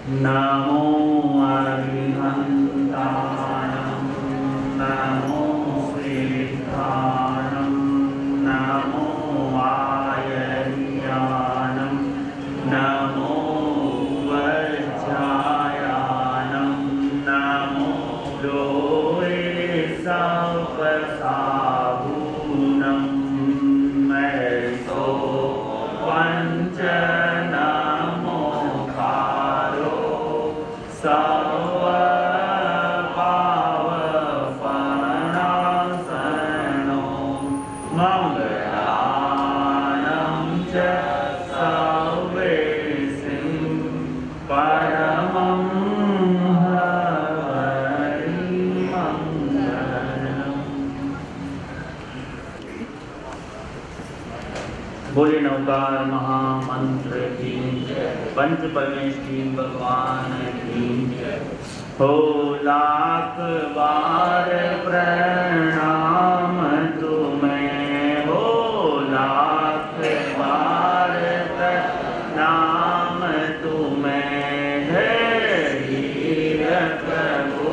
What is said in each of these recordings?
नमो अरिहन्ताणं नमो सिद्धाणं नमो आयर्याणं नमो वज्रायाणं नमो लोहे सपसाभूनं मैसो पंच नमो खारो सर्व पावपनासनो मंगलानं च सर्वेसिं परमं हरिमंगलम्। बोले नवकार महामंत्र की पंच परमेश्वरी भगवान की हो लाख बार प्रणाम तुम्हें, हो लाख बार प्रणाम तुम्हें, हे वीर प्रभु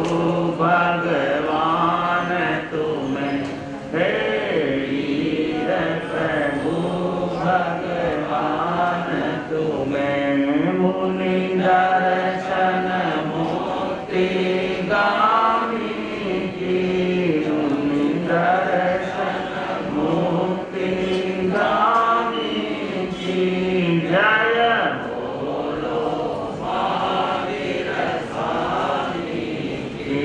भगवान तुम्हें, हे वीर प्रभु भगवान तुम्हें, मुनि दर्शन मुक्ति गामी की, मुनि दर्शन मुक्ति गामी की, जय बोलो महावीर स्वामी की,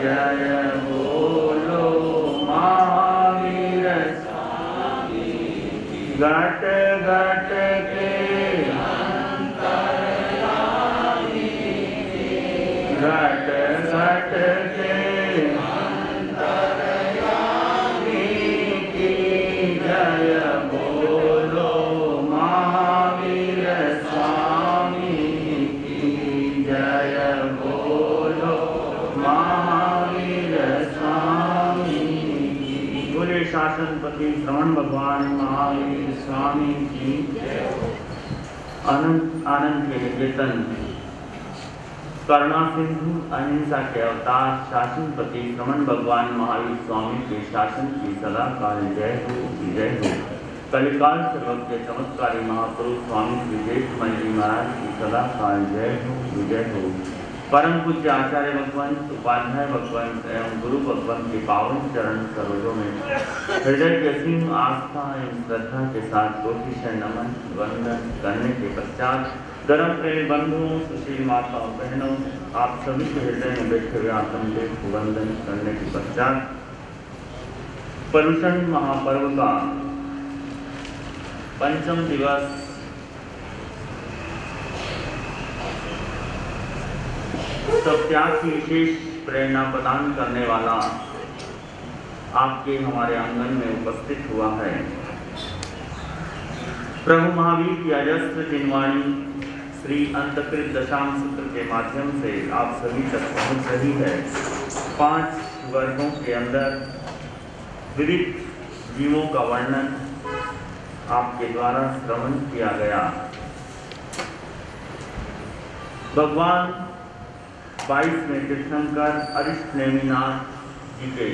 जय बोलो महावीर स्वामी की। घट घट के अंतर्यामी, घट घट के अंतर्यामी की, जय बोलो महावीर स्वामी की, जय बोलो महावीर स्वामी की। बोले शासनपति श्रवण भगवान महावीर स्वामी की। अनंत आनंद के निकेतन करुणा सिंधु अहिंसा के अवतार शासनपति श्रवण भगवान महावीर स्वामी के शासन की सदा काल जय हो, विजय हो। कलिकाल सर्वज्ञ के चमत्कारी महापुरुष स्वामी श्री देशमय जी महाराज की सदा काल जय हो, विजय हो। परम पूज्य आचार्य भगवंत, उपाध्याय भगवंत एवं गुरु भगवंत के पावन चरण सरोजों में हृदय की असीम आस्था एवं श्रद्धा के साथ कोटिशय नमन वंदन करने के पश्चात धर्म प्रेमी बंधुओं, सुशील माताओं, बहनों, आप सभी के हृदय में बैठे हुए आत्मदेव को वंदन करने के पश्चात पर्युषण महापर्व का पंचम दिवस सब त्याग की विशेष प्रेरणा प्रदान करने वाला आपके हमारे आंगन में उपस्थित हुआ है। प्रभु महावीर की अजस्त्र जिनवाणी श्री अंतकृत दशांग सूत्र के माध्यम से आप सभी तक पहुंच रही है। 5 वर्गों के अंदर विविध जीवों का वर्णन आपके द्वारा श्रवण किया गया। भगवान 22वें तीर्थंकर अरिष्ट नेमिनाथ जी के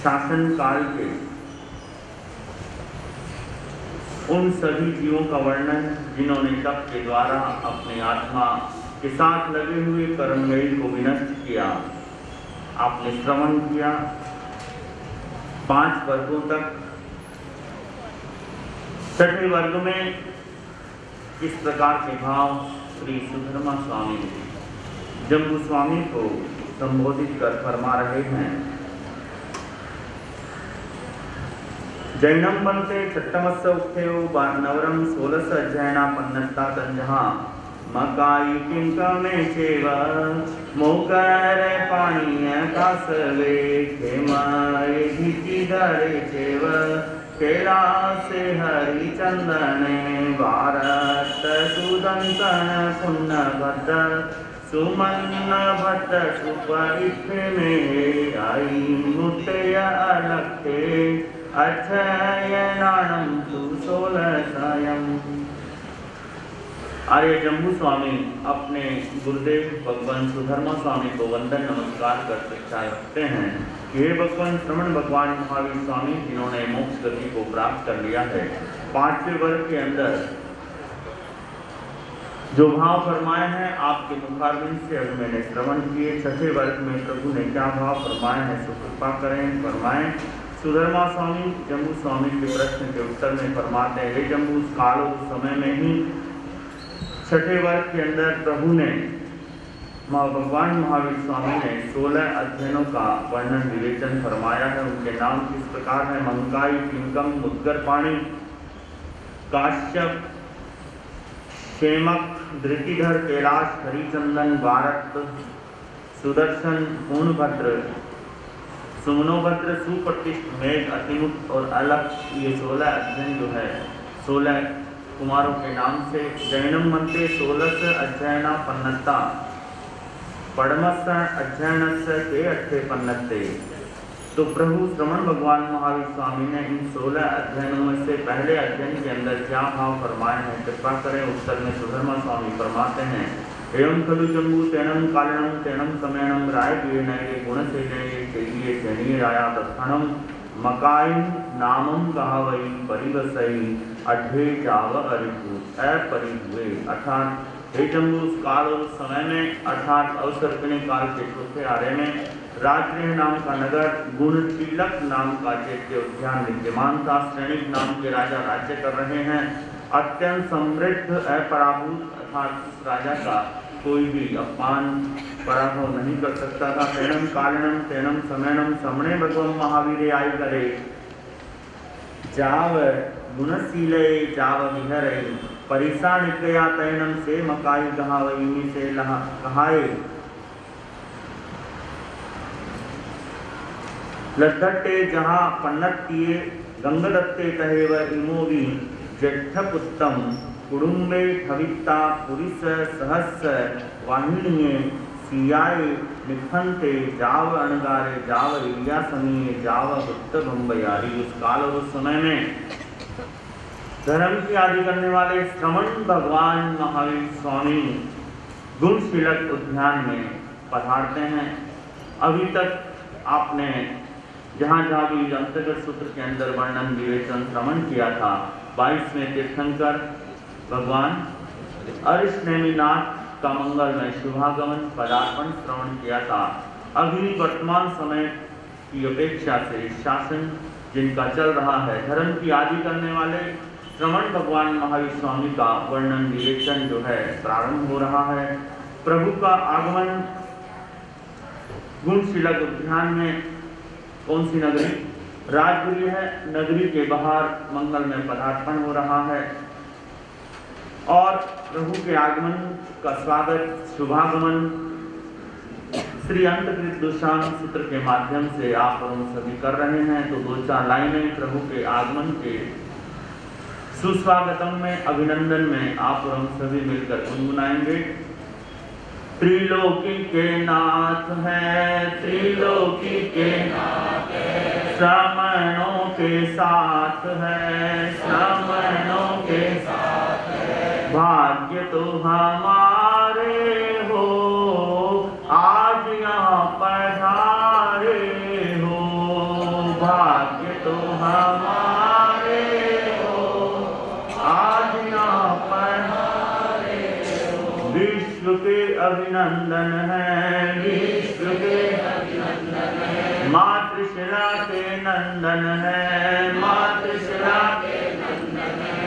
शासन काल के उन सभी जीवों का वर्णन जिन्होंने तप के द्वारा अपनी आत्मा के साथ लगे हुए कर्मवेल को विनष्ट किया, आपने श्रवण किया। 5 वर्गों तक 6वें वर्ग में इस प्रकार के भाव श्री सुधर्मा स्वामी जम्बू स्वामी को संबोधित कर फरमा रहे हैं। जैनम बनते छठमस्य उक्थेयो नवरम 16 अध्ययना पन्नता तंजहा मकाई किंका में चेव मोकर पानीय कासवे खेमाए भीति धरे चेव केला से हरि चंदने भारत सुदंतन पुण्य भद्र सुमन्न भद्र सुपरिथ में आई मुत्य अलक्ष्य अक्षयनाणं तु 16 सायम्। आर्य जम्बू स्वामी अपने गुरुदेव भगवान सुधर्मा स्वामी को वंदन नमस्कार कर प्रचार रखते हैं कि हे भगवान श्रवण भगवान महावीर स्वामी जिन्होंने मोक्ष गति को प्राप्त कर लिया है, 5वें वर्ग के अंदर जो भाव फरमाए हैं आपके मुखारबिंद से अभी मैंने श्रवण किए। 6वें वर्ग में प्रभु ने क्या भाव फरमाए हैं सो कृपा करें फरमाएं। सुधर्मा स्वामी जम्बू स्वामी के प्रश्न के उत्तर में फरमाते हैं, हे जम्बू काल उस समय में ही 6वें वर्ग के अंदर प्रभु ने भगवान महावीर स्वामी ने 16 अध्ययनों का वर्णन विवेचन फरमाया है। उनके नाम किस प्रकार है? मंकाई, किंकम, मुद्गर पाणी, काश्यप, क्षेमक, धृतिधर, कैलाश, हरिचंदन, भारत, सुदर्शन, पूर्णभद्र, सुमनोभद्र, सुप्रतिष्ठ, मेघ, अतिमुक्त और अलक्ष, ये 16 अध्ययन जो है 16 कुमारों के नाम से। जैनम मंत्रे 16 अध्ययना पन्नता पड़मस अध्ययन से अट्ठे पन्नते। तो प्रभु श्रवण भगवान महावीर स्वामी ने इन 16 अध्ययनों में से पहले अध्ययन के अंदर क्या भाव फरमाए हैं कृपा करें। उत्तर में सुधर्मा स्वामी फरमाते हैं, एवं खलु जम्बू तेनम कालिनम तेनम समयनम राय नये गुण से जनीय राया दक्षणम मकाई नामम कहावई परिवसई अठे जाव अरिपु अपरिहुए। अर्थात हे जम्बू उस काल और उस समय में अर्थात अवसर्पिणी काल के चौथे आर्य में राजगृह नाम का नगर, गुणशीलक नाम का चैत्य उद्यान विद्यमान था। श्रेणिक नाम के राजा राज्य कर रहे हैं। अत्यंत समृद्ध अपराभूत अर्थात उस राजा का कोई भी अपमान पराभव नहीं कर सकता था। तेनम कालिनम तेनम समयनम समणे भगवम महावीर आई करे जाव गुणशीले जाव विहरे परिसा निकया तैनम से मकाई कहावई से कहाए लद्दट्टे जहाँ पन्नत्तिये गंगदत्ते तहेव इमोवी जेठपुत्तम कुडुम्बे ठवित्ता पुरिस सहस्र वाहिनीये सियाए निखंते जाव अणगारे जाव इलिया समीये जाव भक्त भंबयारी। उस काल और उस समय में धर्म की आदि करने वाले श्रवण भगवान महावीर स्वामी गुणशीलक उद्यान में पधारते हैं। अभी तक आपने जहाँ जहाँ भी अंतर्गत सूत्र के अंदर वर्णन विवेचन श्रवण किया था, 22वें तीर्थंकर भगवान अरिष्णेमीनाथ का मंगलमय शुभागमन पदार्पण श्रवण किया था। अभी वर्तमान समय की अपेक्षा से शासन जिनका चल रहा है, धर्म की आदि करने वाले श्रवण भगवान महावीर स्वामी का वर्णन विवेचन जो है प्रारंभ हो रहा है। प्रभु का आगमन गुणशीलक उद्यान में कौन सी नगरी? राजगृह है। नगरी के बाहर मंगल में पदार्पण हो रहा है और प्रभु के आगमन का स्वागत शुभागमन श्री अंतकृत दुशान सूत्र के माध्यम से आप हम सभी कर रहे हैं। तो 2-4 लाइनें प्रभु के आगमन के सुस्वागतम में अभिनंदन में आप हम सभी मिलकर गुनगुनाएंगे। त्रिलोकी के नाथ है, त्रिलोकी के नाथ है, श्रमणों के साथ है, श्रमणों के साथ है। भाग्य तो हमारे हो आज यहाँ पधारे हो, भाग्य तो हमारे हो आज यहाँ पधारे हो। विश्व के अभिनंदन है, विश्व के अभिनंदन है, मातृशिला के नंदन है, मातृशिला के नंदन है।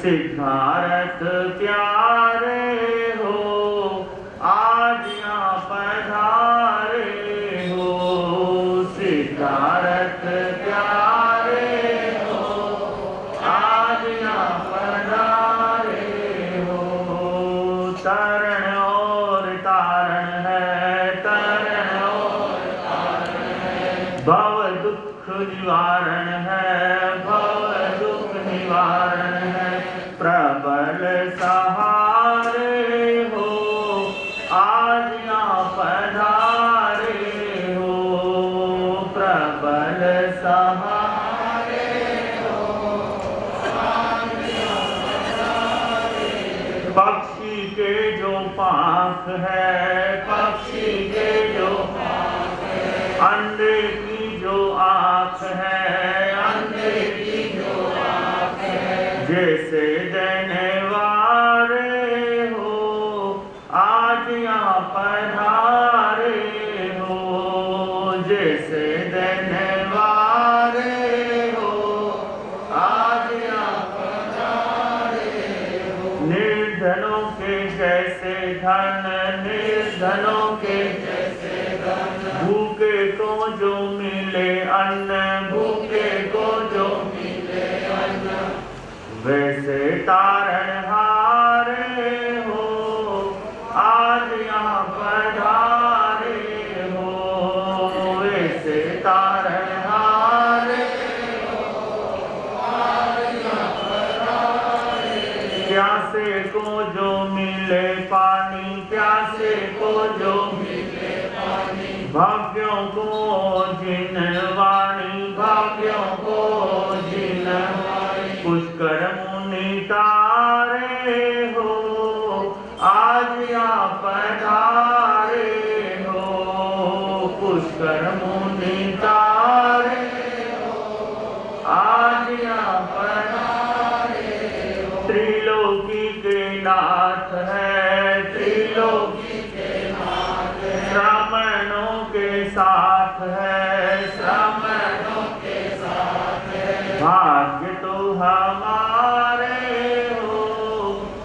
सिद्धार्थ प्यारे हो आज यहाँ पधारे हो, सिद्धार्थ प्यारे हो आज यहाँ पधारे हो। तरण और तारण है, तरण और तारण है, भव दुख निवारण है, भव दुख निवारण है। प्रबल सहारे हो आज यहाँ पधारे हो, प्रबल सहारे हो आज यहाँ पधारे हो। पक्षी के जो पाख है, पक्षी के जो पाख है, अंधे की जो आँख है, अंधे की जो आँख है, जैसे देने वारे हो आज यहाँ पधारे हो, जैसे देने वारे हो आज यहाँ पधारे हो। निर्धनों के जैसे धन, निर्धनों के जैसे धन, भूखे को जो मिले अन्न, भूखे को जो मिले अन्न, वैसे तारणहारे हो आज यहाँ पधारे हो, वैसे तारणहारे हो आज यहाँ पधारे। प्यासे को जो मिले पानी, प्यासे को जो मिले पानी, भाग्यों को जिन वाणी, भाग्यों को जिन वाणी, पुष्कर मुनि तारे हो आज यहाँ पधारे हो, पुष्कर मुनि तारे हो आज यहाँ पधारे हो। त्रिलोकी के नाथ है, त्रिलोकी के नाथ है, श्रमणों के साथ है, श्रमणों के साथ है, भाग्य तो हमारे हो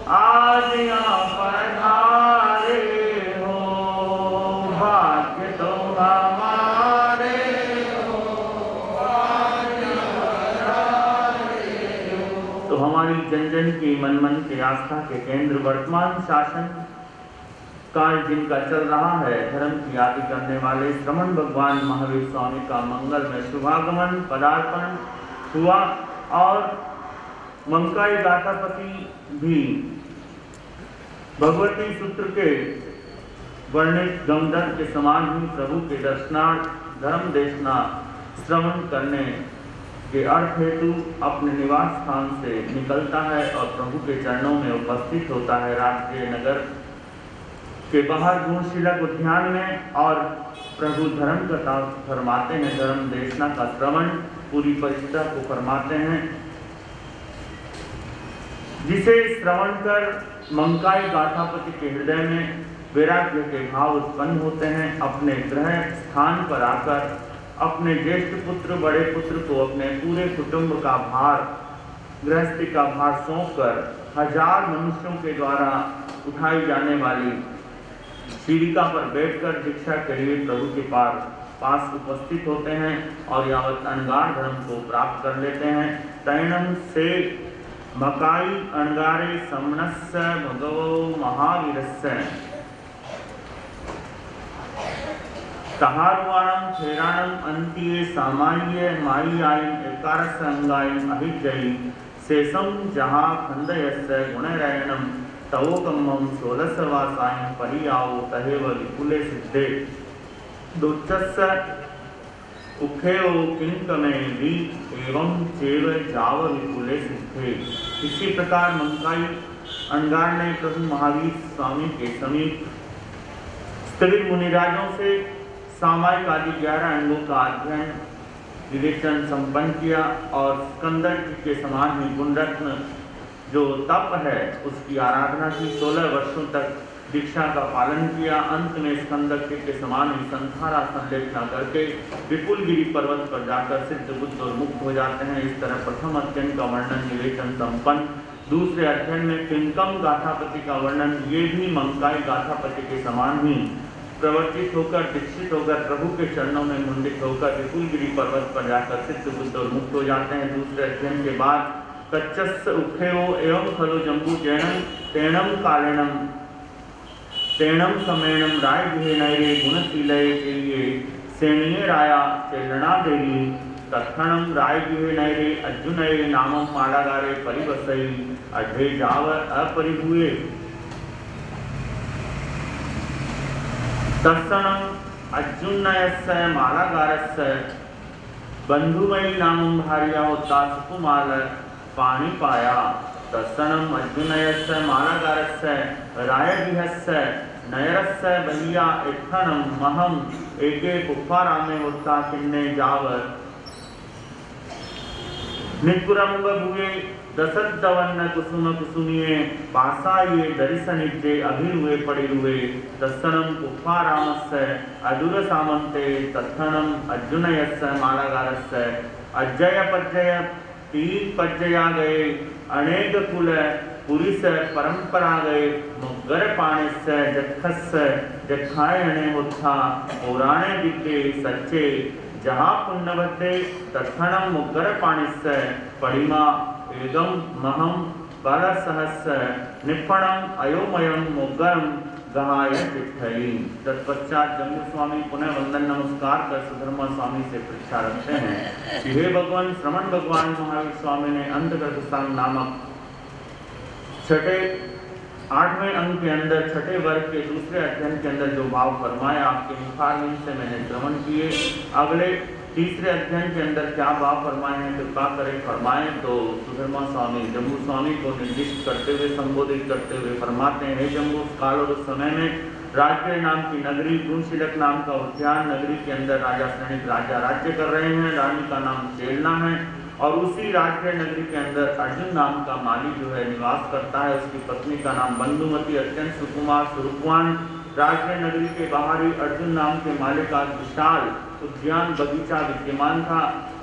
आज यहाँ पधारे हो, भाग्य तो हमारे हो आज यहाँ पधारे हो। तो हमारी जन जन की मन मन के आस्था के केंद्र वर्तमान शासन काल जिनका चल रहा है, धर्म की आदि करने वाले श्रमण भगवान महावीर स्वामी का मंगल में शुभागमन पदार्पण हुआ और मंकाई गाथापति भी भगवती सूत्र के वर्णित गंधर्व के समान ही प्रभु के दर्शनार्थ धर्म देशना श्रवण करने के अर्थ हेतु अपने निवास स्थान से निकलता है और प्रभु के चरणों में उपस्थित होता है। राष्ट्रीय नगर के बाहर गुणशीलक उद्यान में और प्रभु धर्म कथा फरमाते हैं, धर्म देशना का श्रवण पूरी परिष्ठा को फरमाते हैं, जिसे श्रवण कर मंकाई गाथापति के हृदय में वैराग्य के भाव उत्पन्न होते हैं। अपने गृह स्थान पर आकर अपने ज्येष्ठ पुत्र बड़े पुत्र को अपने पूरे कुटुंब का भार, गृहस्थी का भार सौंपकर 1000 मनुष्यों के द्वारा उठाई जाने वाली शिविका पर बैठकर दीक्षा के लिए प्रभु के पास उपस्थित होते हैं और यावत अनगार धर्म को प्राप्त कर लेते हैं। तैणम से मकाई अणगारे समनस्य भगवो महावीरस्य तहारुवाणम थेराणम अंतिये सामान्य मायियायम एकारस्य अंगायम अहिजयी शेषम जहा खंडयस्य गुणरयणम तवोकम्मम 16 वासायम परियाओ तहेव विपुले सिद्धे दुच्चस्य उखेओ किंकमे वी एवं चेव जाव विपुले सिद्धे। इसी प्रकार मंकाई अणगार ने प्रभु महावीर स्वामी के समीप स्थविर मुनिराजों से सामायिक आदि 11 अंगों का अध्ययन विवेचन संपन्न किया और स्कंदर के समान ही गुणरत्न जो तप है उसकी आराधना की। 16 वर्षों तक दीक्षा का पालन किया। अंत में स्कंदर के समान ही संसारा संलेखना करके विपुलगिरी पर्वत पर जाकर सिद्ध बुद्ध और मुक्त हो जाते हैं। इस तरह प्रथम अध्ययन का वर्णन विवेचन संपन्न। दूसरे अध्ययन में किंकम गाथापति का वर्णन, ये भी मंकाई गाथापति के समान ही प्रवर्तित होकर दीक्षित होकर प्रभु के चरणों में मुंडित होकर विपुलगिरी पर्वत पर जाकर सिद्ध बुद्ध और मुक्त हो जाते हैं। दूसरे अध्ययन के बाद कच्चस्य उखेओ एवं खलु जम्बू जैनम तेणम कालेणम तेणम समेणम राय विहेनैरे गुणशीलये चेये सेणीये राया चेलना देवी तत्क्षणम राय विहेनैरे अर्जुनये नामम मालागारे परिवसई अढे जाव अपरिभूये तत्क्षणम अर्जुनयस्य मालागारस्य बंधुमयी नामम भार्या होता सुकुमाल पाणी पाया तत्सनम अर्जुनयस्य मालागारस्य रायगिहस्य नयरस्य बलिया इत्थनम महम एके कुफारामे उत्ता किन्ने जावर निकुरंग भुए दशदवन्न कुसुम कुसुमिये पासाये दरिसनिजे अभिरुवे पडिरुवे तत्सनम कुफारामस्य अदुर सामन्ते तत्थनम अर्जुनयस्य मालागारस्य अज्जय पज्जय तीन पज्जया गए अनेक कुल पुरुष परंपरा गए मुग्गर पाणिस्य जत्थस्य जत्थायणे उत्था पुराणे दिक्के सच्चे जहाँ पुण्यवते तत्थनम मुग्गर पाणिस्य पडिमा एगम महम बालसहस्य निपणम अयोमयम मुग्गरम गहाय चित्थई। तत्पश्चात जम्बू स्वामी पुनः वंदन नमस्कार कर सुधर्मा स्वामी से परीक्षा रखते हैं कि हे भगवान श्रमण भगवान महावीर स्वामी ने अंतर्गतस्थान नामक छठे 8वें अंक के अंदर छठे वर्ग के दूसरे अध्ययन के अंदर जो भाव फरमाए आपके मुखारविंद से मैंने श्रवण किए। अगले तीसरे अध्ययन के अंदर क्या भाव फरमाए हैं कृपा करें फरमाएं। तो सुधर्मा स्वामी जम्बू स्वामी को निर्दिष्ट करते हुए संबोधित करते हुए फरमाते हैं, हे जम्बू काल और उस समय में राजगृह नाम की नगरी गुणशिलक नाम का उद्यान नगरी के अंदर राजा सैनिक राजा राज्य कर रहे हैं। रानी का नाम चेलना है और उसी राजगृह नगरी के अंदर अर्जुन नाम का माली जो है निवास करता है। उसकी पत्नी का नाम बंधुमती अत्यंत सुकुमार स्वरूपवान। राजगृह नगरी के बाहरी अर्जुन नाम के मालिक का विशाल उद्यान बगीचा विद्यमान था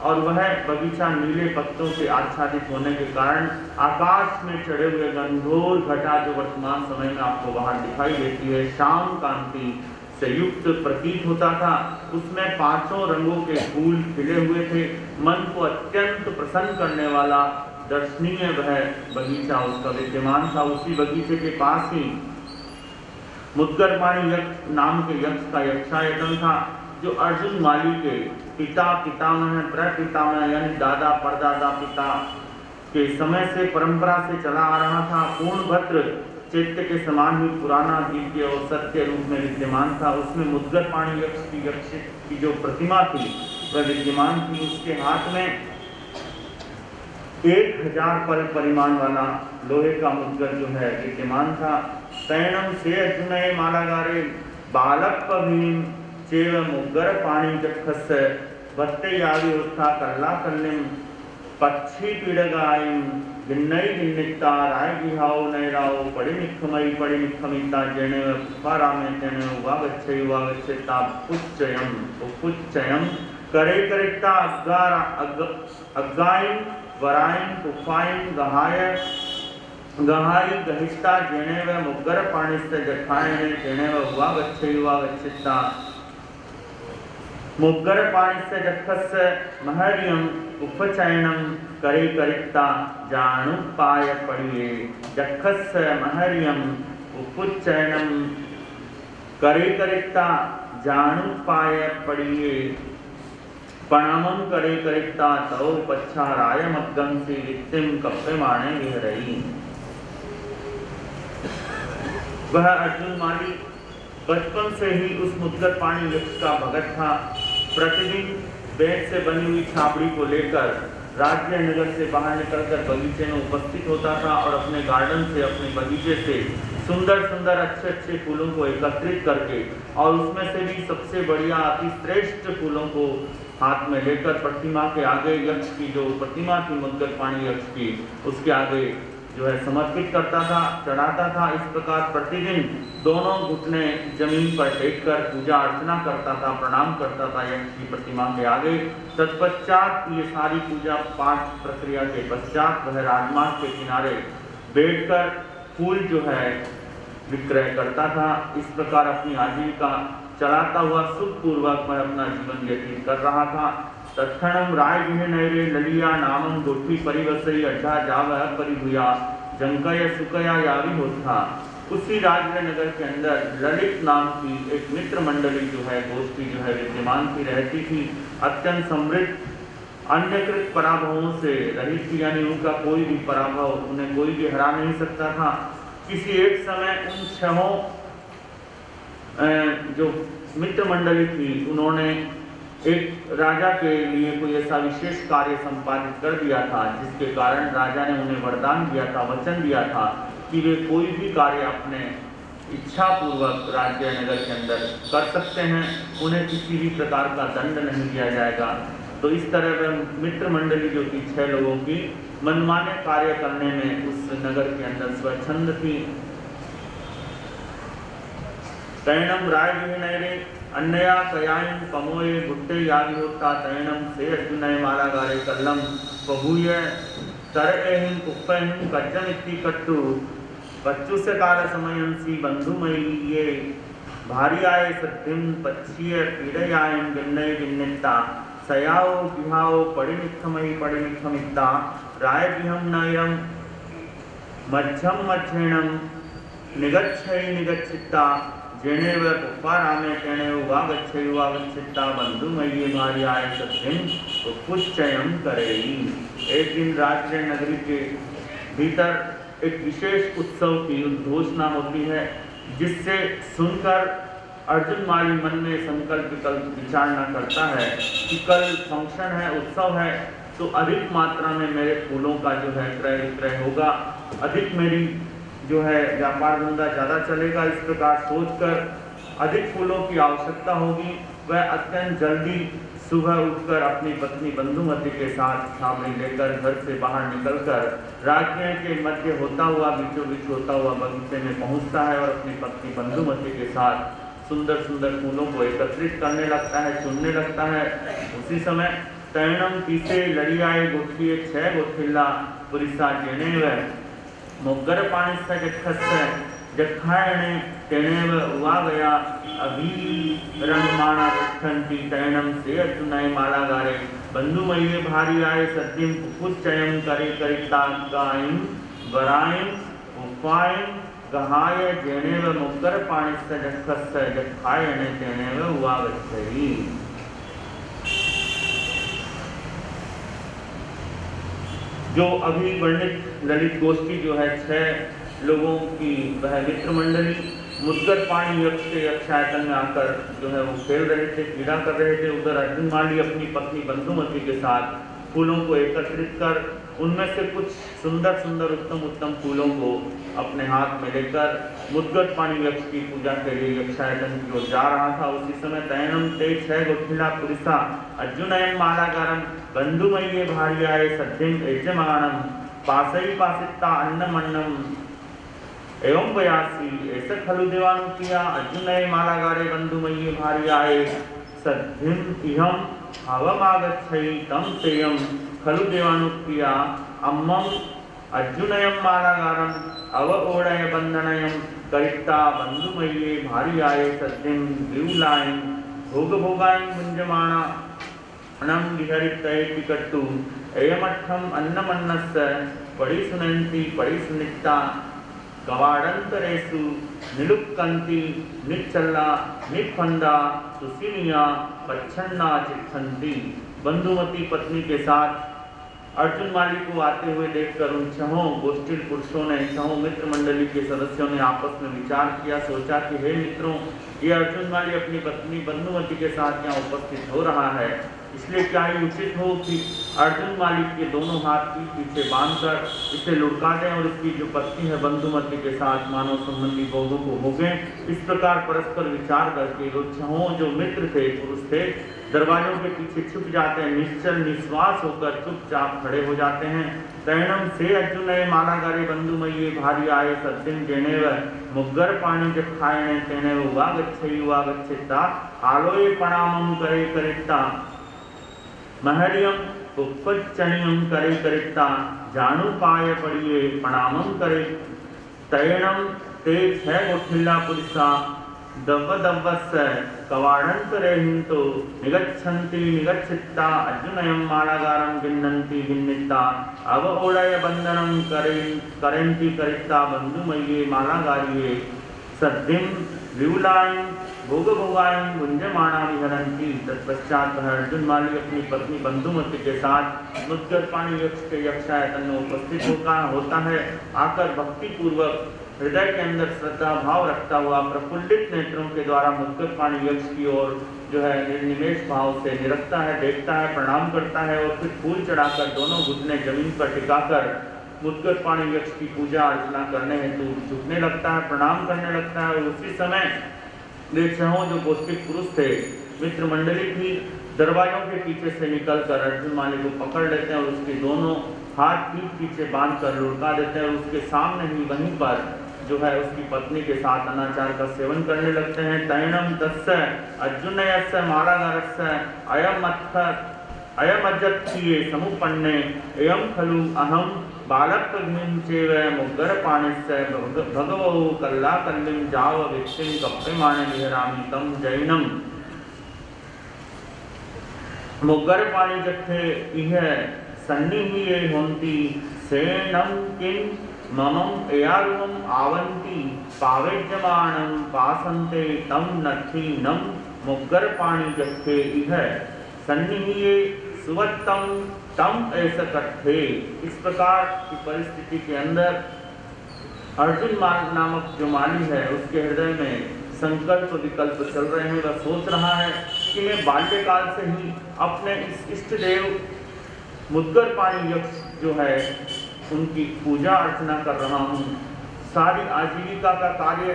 और वह बगीचा नीले पत्तों से आच्छादित होने के कारण आकाश में चढ़े हुए गंधोर घटा जो वर्तमान समय में आपको बाहर दिखाई देती है श्याम कांति से युक्त प्रतीत होता था। उसमें 5 रंगों के फूल खिले हुए थे। मन को अत्यंत प्रसन्न करने वाला दर्शनीय वह बगीचा उसका विद्यमान था। उसी बगीचे के पास ही मुद्गरपाणी यक्ष नाम के यक्ष का यक्षायतन था जो अर्जुन माली के पिता पितामह प्रपितामह यानी दादा परदादा पिता के समय से परंपरा से चला आ रहा था। पूर्णभद्र चैत्य के समान ही पुराना दिव्य और सत्य रूप में विद्यमान था। उसमें मुद्गरपाणी यक्ष की जो प्रतिमा थी वह विद्यमान थी। उसके हाथ में 1000 पल परिमाण वाला लोहे का मुद्गर जो है विद्यमान था। तैणम से अर्जुनये मालागारे बालक भीम चेव मुग्गर पाणी जक्षस्य भत्ते यावी उत्था कल्ला कल्लिम पक्षी पीड़गायम गिन्नई गिन्निता राय गिहाओ नैराओ पड़ी निखमिता जने पुकारामे जने वागच्छेता पुच्चयम करे करिता अग्गायम वरायम कुफायम गहाई गहिष्टा जने व मुग्गर पाणिस्य जठायने जने वागच्छेता मुग्गर पाणिस्य जक्षस्य महर्यम उपचयनम करे करिता जानुपाय पड़िए जक्षस्य महर्यम उपचयनम करे करिता जानुपाय पड़िए प्रणामम करे करिता तौ पच्छा राय मद्गम से वित्तिम कप्यमाणे विहरई। वह अर्जुन माली बचपन से ही उस मुद्गर पाणी वृक्ष का भगत था। प्रतिदिन बेंत से बनी हुई छाबड़ी को लेकर राज्य नगर से बाहर निकलकर बगीचे में उपस्थित होता था और अपने गार्डन से अपने बगीचे से सुंदर सुंदर अच्छे अच्छे फूलों को एकत्रित करके और उसमें से भी सबसे बढ़िया अति श्रेष्ठ फूलों को हाथ में लेकर प्रतिमा के आगे यक्ष की जो प्रतिमा थी मुद्गर पाणी यक्ष की उसके आगे जो है समर्पित करता था चढ़ाता था। इस प्रकार प्रतिदिन दोनों घुटने जमीन पर टेककर पूजा अर्चना करता था प्रणाम करता था यक्ष की प्रतिमा के आगे। तत्पश्चात ये सारी पूजा पाठ प्रक्रिया के पश्चात वह राजमार्ग के किनारे बैठकर फूल जो है विक्रय करता था। इस प्रकार अपनी आजीविका चलाता हुआ सुखपूर्वक वह अपना जीवन व्यतीत कर रहा था। तत्क्षणम राय नैरे ललिया नामम गोठी परिवसई अड्ढा जावह परिभुया जंकय सुकया यावी होता। उसी राजगृह नगर के अंदर ललित नाम की एक मित्र मंडली जो है गोष्ठी जो है विद्यमान थी रहती थी। अत्यंत समृद्ध अन्यकृत पराभवों से रहित थी यानी उनका कोई भी पराभव उन्हें कोई भी हरा नहीं सकता था। किसी एक समय उन 6 जो मित्र मंडली थी उन्होंने एक राजा के लिए कोई ऐसा विशेष कार्य संपादित कर दिया था जिसके कारण राजा ने उन्हें वरदान दिया था, वचन दिया था कि वे कोई भी कार्य अपने इच्छा पूर्वक राज्य नगर के अंदर कर सकते हैं, उन्हें किसी भी प्रकार का दंड नहीं दिया जाएगा। तो इस तरह वह मित्र मंडली जो थी 6 लोगों की मनमाने कार्य करने में उस नगर के अंदर स्वच्छंद थी। तैणम राय विनयरे अन्नया कयाइन कमोए गुट्टे यागी होता तैणम से अर्जुनय मालागारे कल्लम बभूय तरएहिं कुप्पहिं कज्जन इति कट्टु कच्चु से काल समयंसी बंधुमयी ये भार्याय सद्धिम पच्छिय पीड़यायं गिन्नय गिन्निता सयाओ बिहाओ पड़िनित्थमित्ता राय बिहम नयम मध्यम मध्येणम निगच्छै निगच्छिता जेनेव पुप्पारामे तेनेव वागच्छै बंधुमय्ये भार्याय सद्धिम उपपुच्छयं करेई। एक दिन रात्रि नगरी के भीतर एक विशेष उत्सव की उद्घोषणा होती है, जिससे सुनकर अर्जुन माली मन में संकल्प विकल्प विचारणा करता है कि कल फंक्शन है, उत्सव है, तो अधिक मात्रा में मेरे फूलों का जो है क्रय विक्रय होगा, अधिक मेरी जो है व्यापार धंधा ज़्यादा चलेगा। इस प्रकार सोचकर अधिक फूलों की आवश्यकता होगी। वह अत्यंत जल्दी सुबह उठकर अपनी पत्नी बंधुमती के साथ छावनी लेकर घर से बाहर निकलकर राज्य के मध्य होता हुआ बीचों बीच होता हुआ बगीचे में पहुंचता है और अपनी पत्नी बंधुमती के साथ सुंदर सुंदर फूलों को एकत्रित करने लगता है, चुनने लगता है। उसी समय तैणम पीछे लड़ियाए गोठिए 6 गोठिल्ला पुरिसा जेनेव मोग्गर पानी से जखायणे तेनेव उवा गया अभी रंगमाणा तिष्ठन्ति तैणम से अर्जुनय मालागारे बंधुमय्ये भार्याय सद्धिं कुकुच्चयं करे करितागायं वरायं उपायं गहाय जेनेव मुग्गर पाणिस्य जखस्य जखायणे तेनेव उवा गच्छति। जो अभी वर्णित ललित गोष्ठी जो है 6 लोगों की वह मित्र मंडली मुद्गर पाणी यक्ष के यक्षायतन में आकर जो है वो खेल रहे थे, क्रीड़ा कर रहे थे। उधर अर्जुन माली अपनी पत्नी बंधुमती के साथ फूलों को एकत्रित कर उनमें से कुछ सुंदर सुंदर उत्तम उत्तम फूलों को अपने हाथ में लेकर मुद्गर पाणी यक्ष की पूजा के लिए यक्षायतन की ओर जा रहा था। उसी समय तैणम ते 6 गोठिला पुरुषा अर्जुनयं मालागारम बंधुमय्ये भार्याय सद्धिं यजमानम पासई पासिता अन्नमन्नम एवं वयासी ऐसे खलु देवानुप्रिया अर्जुनय मालागारे बंधुमय्ये भार्याय सद्धिं इहं हवमागच्छै तम तेयं खलु देवानुप्रिया अम्मं अर्जुनयं मालागारम अवओढय बंधनयं करिता बंधुमय्ये भार्याय सद्धिं विउलायं भोगभोगायं मुञ्जमाना अनं विहरितैति कट्टु एयमर्थम् अन्नमन्नस्य पडिसुनन्ति पडिसुनित्ता कवाडंतरेषु निलुक्कन्ति निच्चल्ला निफंदा सुसिनिया पच्छन्ना चित्थन्ति। बंधुमती पत्नी के साथ अर्जुन माली को आते हुए देखकर उन 6 गोष्ठिल पुरुषों ने 6 मित्र मंडली के सदस्यों ने आपस में विचार किया, सोचा कि हे मित्रों, ये अर्जुन माली अपनी पत्नी बंधुमती के साथ यहाँ उपस्थित हो रहा है, इसलिए क्या ही उचित हो कि अर्जुन माली के दोनों हाथ पीठ पीछे बांधकर इसे लुढ़का दें और इसकी जो पत्नी है बंधुमती के साथ मानव संबंधी भोगों को भोगें। इस प्रकार परस्पर विचार करके वो 6 जो मित्र थे, पुरुष थे, दरवाजों के पीछे छुप जाते हैं, निश्चल निश्वास होकर चुपचाप खड़े हो जाते हैं। तैणम से अर्जुनय मालागारे बंधुमय्ये भार्याय सद्धिं जेनेव मुग्गर पाणी जखायणे तेनेव वागच्छै वागच्छिता आलोये प्रणामं करे करिता महरियम उपच्चनियम करे करिता जानू पाय पड़िए प्रणामं करे। तैणम ते 6 गोठिल्ला पुरुषा दव्वदव्वस्य कवाडंतरेहिंतो निगच्छन्ति निगच्छिता अर्जुनयं मालागारं गिन्नन्ति गिन्निता अवओढय बंधनं करेन्ति करिता बंधुमय्ये मालागारिये सद्धिं विउलायं भोगभोगायं गुंजमाना विहरन्ति। तत्पश्चात अर्जुन माली अपनी पत्नी बंधुमती के साथ मुद्गर पाणी यक्ष के यक्षायतन में उपस्थित होता है। आकर भक्ति पूर्वक हृदय के अंदर श्रद्धा भाव रखता हुआ प्रफुल्लित नेत्रों के द्वारा मुद्गत पाणी यक्ष की ओर जो है निर्निमेष भाव से निरखता है, देखता है, प्रणाम करता है और फिर फूल चढ़ाकर दोनों घुटने जमीन पर टिकाकर मुद्गत पाणी यक्ष की पूजा अर्चना करने हेतु झुकने लगता है, प्रणाम करने लगता है। और उसी समय वे छहों जो पौष्टिक पुरुष थे, मित्र मंडली थी, दरवाजों के पीछे से निकलकर अर्जुन माली को पकड़ लेते हैं और उसके दोनों हाथ पीठ पीछे बांधकर लुढ़का देते हैं और उसके सामने ही वहीं पर जो है उसकी पत्नी के साथ अनाचार का सेवन करने लगते हैं। तैणम तस्य अर्जुनयस्य मालागारस्य अयम अजत्थिये समुपन्ने एयम खलु अहम बालकग्निं चेव मुग्गरपाणिस्य भगवो कल्लाकल्लिं जाव विक्षिं कप्यमाणे विहरामि तम जैनम। मुग्गरपाणी जत्थे इह सन्निहिये होन्ति सेनं किं ममं एयारुमं आवन्ति पावेज्यमानं पासन्ते तम नथि नम मुग्गरपाणी जत्थे इह सन्निहिये सुवत्तम तम ऐसा कट्ठे। इस प्रकार की परिस्थिति के अंदर अर्जुन नामक जो माली है उसके हृदय में संकल्प विकल्प चल रहे हैं। वह सोच रहा है कि मैं बाल्यकाल से ही अपने इस इष्ट देव मुद्गरपाणी यक्ष जो है उनकी पूजा अर्चना कर रहा हूँ। सारी आजीविका का कार्य,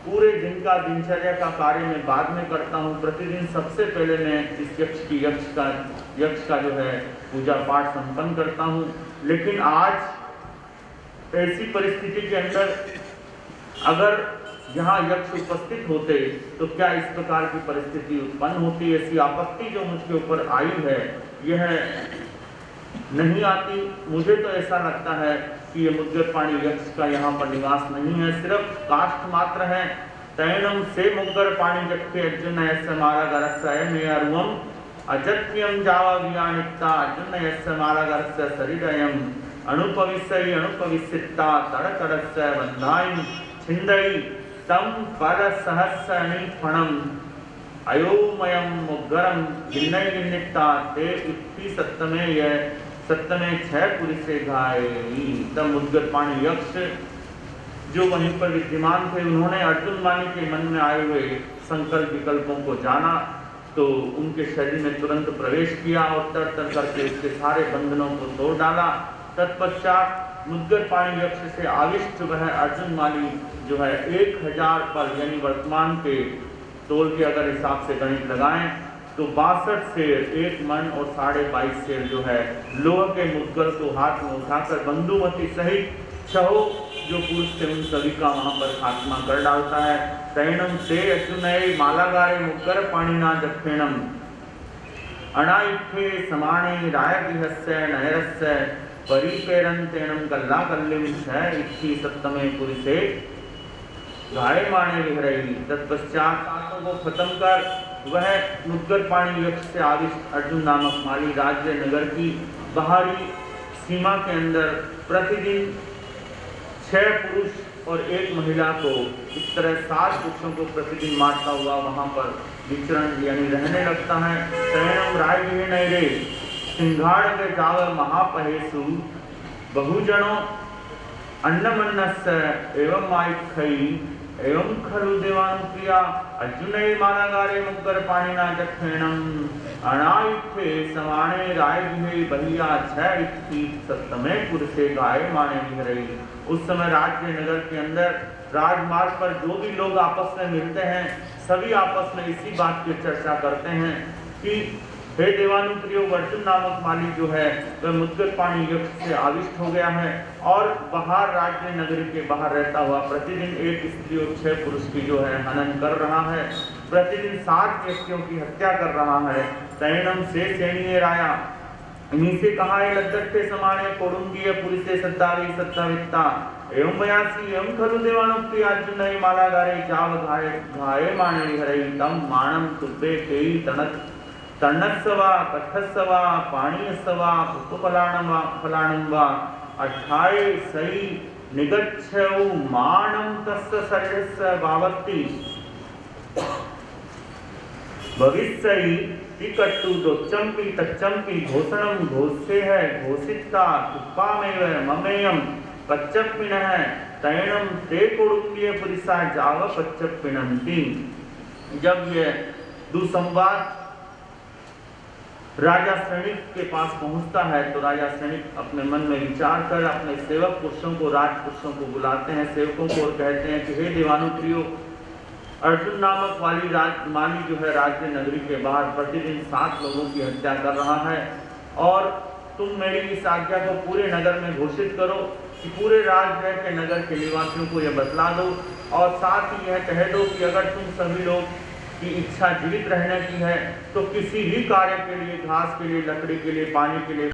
पूरे दिन का दिनचर्या का कार्य मैं बाद में करता हूँ। प्रतिदिन सबसे पहले मैं इस यक्ष का जो है पूजा पाठ संपन्न करता हूँ। लेकिन आज ऐसी परिस्थिति के अंदर अगर यहाँ यक्ष उपस्थित होते तो क्या इस प्रकार की परिस्थिति उत्पन्न होती? ऐसी आपत्ति जो मुझके ऊपर आई है यह नहीं आती। मुझे तो ऐसा लगता है कि ये मुद्गरपाणी यक्ष का यहाँ पर निवास नहीं है, सिर्फ काष्ठ मात्र है। तैणम से मुग्गरपाणी जत्थे अर्जुनयस्य मालागारस्य मेयरुवम अजत्यम जावा वियानिक्ता अर्जुनयस्य मालागारस्य शरीरयम अनुपविश्य अनुपविश्यता तड़तड़स्य बंधाई छिंदई तम पर सहस्रनि फणम अयोमयम मुग्गरम गिन्नई गिन्निता ते इत्थि सत्तमे छह पुरुषे घायी। तब मुद्गरपाणी यक्ष जो वहीं पर विद्यमान थे उन्होंने अर्जुन माली के मन में आए हुए संकल्प विकल्पों को जाना तो उनके शरीर में तुरंत प्रवेश किया और तर तर करके उसके सारे बंधनों को तोड़ डाला। तत्पश्चात मुद्गरपाणी यक्ष से आविष्ट वह अर्जुन माली जो है 1000 पर यानी वर्तमान के तोल के अगर हिसाब से गणित लगाएं तो 62 शेर, 1 मन और 22.5 शेर जो है लोह के मुद्गल को हाथ में उठाकर बंधुमती सहित छहों जो पुरुष थे उन सभी का वहां पर खात्मा कर डालता है। तैणम से अर्जुनय मालागारे मुग्गरपाणिना जत्थेणम अनाइथे समाणे रायगृहस्य नयरस्य परिपेरन्तेणम कल्लाकल्लिं छह इत्थि सत्तमे पुरुषे घायमाणे विहरई। तत्पश्चात आंखों को खत्म कर वह मुद्गरपाणी यक्ष से आविष्ट अर्जुन नामक माली राज्य नगर की बाहरी सीमा के अंदर प्रतिदिन 6 पुरुष और 1 महिला को इस तरह 7 पुरुषों को प्रतिदिन मारता हुआ वहां पर विचरण यानी रहने लगता है। तैणम राय नैरे सिंघाड़ के जाव महापहेसु बहुजनों अन्नमन्नस्य एवं माइखई एवं खलु देवानुप्रिया अर्जुनय मालागारे मुग्गरपाणिना जत्थेणम अनाइथे समाणे रायगृहे बहिया छह इत्थि सत्तमे पुरुषे घायमाणे विहरई। उस समय राज्य नगर के अंदर राजमार्ग पर जो भी लोग आपस में मिलते हैं सभी आपस में इसी बात की चर्चा करते हैं कि हे देवानुप्रियो अर्जुन नामक माली जो है वह मुद्गरपाणी यक्ष से आविष्ट हो गया है और बाहर राज्य नगरी के बाहर रहता हुआ प्रतिदिन 1 स्त्री और 6 पुरुष की जो है हनन कर रहा है, प्रतिदिन 7 व्यक्तियों की हत्या कर रहा है। तैणम से सैन्य राया इन्हीं से कहा है लद्दत्ते समाने कोडुंगीय पुरुषे सत्तावी सत्तावित्ता एवं बयासी एवं खलु देवानुप्रिय अर्जुनय मालागारे जाव घाये माणे विहरई तम माणम तुब्बे केई तन्नस्सवा कठस्सवा पाणीयस्सवा पुष्पफलाणं वा अठाये सई निगच्छौ माणं तस्य शरीरस्य वावत्ति भविष्यई तिकट्टु दोच्चम्पि तच्चम्पि घोषणं घोष्ये है घोषिता तुप्पामेव ममेयं कच्चप्पिनः तैणम ते कुडुम्बीय पुरिसा जाव पच्चक पिनंती। जब ये दुसंवाद राजा श्रेणिक के पास पहुंचता है तो राजा श्रेणिक अपने मन में विचार कर अपने सेवक पुरुषों को, राजपुरुषों को बुलाते हैं, सेवकों को, और कहते हैं कि हे देवानुप्रियो, अर्जुन नामक माली जो है राज्य नगरी के बाहर प्रतिदिन 7 लोगों की हत्या कर रहा है, और तुम मेरी इस आज्ञा को पूरे नगर में घोषित करो कि पूरे राजगृह के नगर के निवासियों को यह बतला दो, और साथ ही यह कह दो कि अगर तुम सभी लोग की इच्छा जीवित रहने की है तो किसी भी कार्य के लिए, घास के लिए, लकड़ी के लिए, पानी के लिए